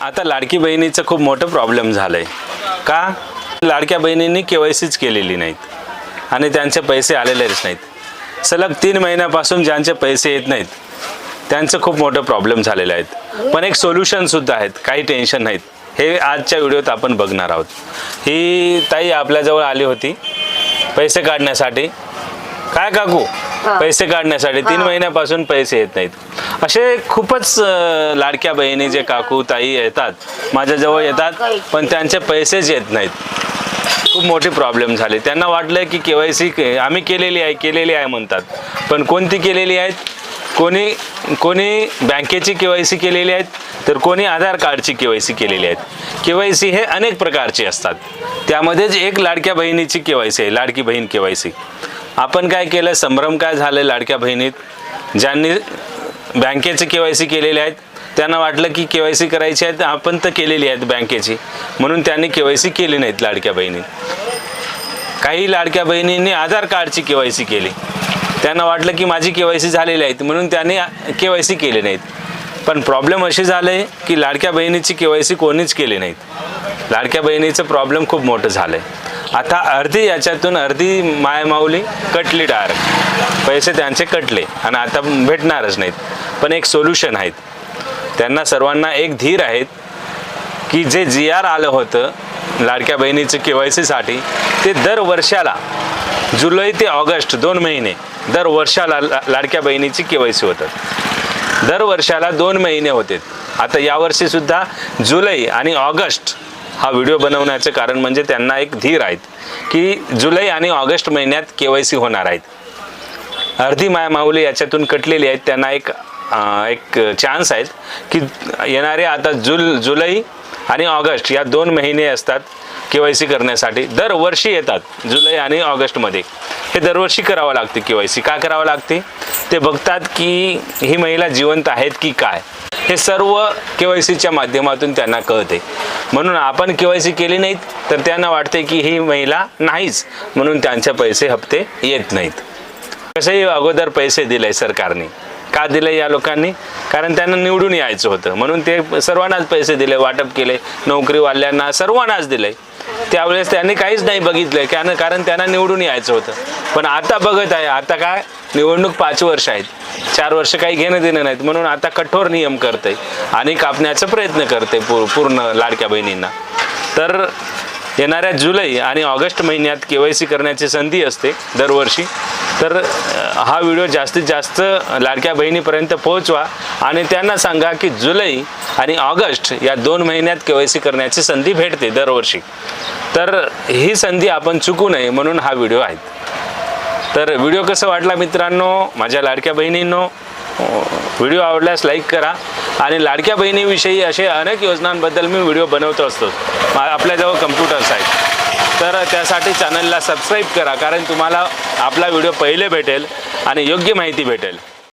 आता लाडकी बहिणीचं खूप मोठं प्रॉब्लेम झालंय का? लाडक्या बहिणींनी केवायसीच केलेली नाहीत आणि त्यांचे पैसे आलेलेच नाहीत। सलग 3 महिन्यापासून ज्यांचे पैसे येत नाहीत त्यांचं खूप मोठं प्रॉब्लेम झालेले आहेत। पण एक सोल्युशन सुद्धा आहेत, काही टेन्शन नाहीत। हे आजच्या व्हिडिओत आपण बघणार आहोत। ही ताई आपल्याजवळ आली होती पैसे काढण्यासाठी। काय काकू, पैसे काढण्यासाठी 3 महिन्यापासून पैसे येत नाहीत। असे खूपच लाडक्या बहिणी जे काकू ताई येतात माझ्याजवळ येतात, पण त्यांचे पैसेच येत नाहीत। खूप मोठी प्रॉब्लेम झाली। त्यांना वाटलं की केवायसी आम्ही केलेली आहे म्हणतात, पण कोणती केलेली आहेत? कोणी बँकेची केवायसी केलेली आहेत, तर कोणी आधार कार्डची केवायसी केलेली आहेत। केवायसी हे अनेक प्रकारचे असतात, त्यामध्येच एक लाडक्या बहिणीची केवायसी आहे, लाडकी बहीण केवायसी। आपण काय केलं, संभ्रम काय झाले लाडक्या बहिणीत, ज्यांनी बँकेची केवायसी केलेली आहेत त्यांना वाटलं की केवायसी करायची आहे, आपण तर केलेली आहेत बँकेची, म्हणून त्यांनी केवायसी केली नाहीत लाडक्या बहिणी। काही लाडक्या बहिणींनी आधार कार्डची केवायसी केली, त्यांना वाटलं की माझी केवायसी झालेली आहे म्हणून त्यांनी केवायसी केली नाहीत। पण प्रॉब्लेम अशी झाले की लाडक्या बहिणीची केवायसी कोणीच केली नाहीत। लाडक्या बहिणीचं प्रॉब्लेम खूप मोठं झालंय। आता अर्धी मायमाऊली कटली, डायरेक्ट पैसे त्यांचे कटले आणि आता भेटणारच नाहीत। पण एक सोल्युशन आहेत, त्यांना सर्वांना एक धीर आहेत की जे GR आलं होतं लाडक्या बहिणीचं केवायसीसाठी, ते दर वर्षाला जुलै ते ऑगस्ट 2 महिने दर वर्षाला लाडक्या बहिणीची केवायसी होतात। दर वर्षाला 2 महिने होते। आता यावर्षी सुद्धा जुलै आणि ऑगस्ट हा व्हिडिओ बनवण्याचं कारण म्हणजे त्यांना एक धीर आहेत की जुलै आणि ऑगस्ट महिन्यात केवायसी होणार आहेत। अर्धी मायमाऊली याच्यातून कटलेली आहेत, त्यांना एक चान्स आहेत की येणारे आता जुलै आणि ऑगस्ट या 2 महिने असतात केवायसी करण्यासाठी। दरवर्षी येतात जुलै आणि ऑगस्टमध्ये, हे दरवर्षी करावं लागते केवायसी। का करावं लागते? ते बघतात की ही महिला जिवंत आहेत की काय, हे सर्व केवायसीच्या माध्यमातून त्यांना कळते। म्हणून आपण केवायसी केली नाहीत तर त्यांना वाटते की ही महिला नाहीच, म्हणून त्यांचे पैसे हप्ते येत नाहीत। कसंही अगोदर पैसे दिले सरकारने, का दिले या लोकांनी? कारण त्यांना निवडून यायचं होतं, म्हणून ते सर्वांनाच पैसे दिले, वाटप केले, नोकरीवाल्यांना सर्वांनाच दिले। त्यावेळेस त्यांनी काहीच नाही बघितलं, कारण त्यांना निवडून यायचं होतं। पण आता बघत आहे, आता काय निवडणूक 5 वर्ष आहेत, 4 वर्ष काही घेणं देणं नाहीत, म्हणून आता कठोर नियम करते आणि कापण्याचा प्रयत्न करते पूर्ण लाडक्या बहिणींना। तर येणाऱ्या जुलै आणि ऑगस्ट महिन्यात केवायसी करण्याची संधी असते दरवर्षी। तर हा व्हिडिओ जास्तीत जास्त लाडक्या बहिणीपर्यंत पोहोचवा आणि त्यांना सांगा की जुलै आणि ऑगस्ट या 2 महिन्यात केवायसी करण्याची संधी भेटते दरवर्षी। तर ही संधी आपण चुकू नये म्हणून हा व्हिडिओ आहे। तर व्हिडिओ कसा वाटला मित्रांनो, माझ्या लाडक्या बहिणींनो? व्हिडिओ आवडल्यास लाईक करा आणि लाडक्या बहिणीविषयी असे अनेक योजनांबद्दल मी व्हिडिओ बनवतो असतो। आपल्याजवळ कम्प्युटर्स आहेत, तर त्यासाठी चॅनलला सबस्क्राईब करा, कारण तुम्हाला आपला व्हिडिओ पहिले भेटेल आणि योग्य माहिती भेटेल।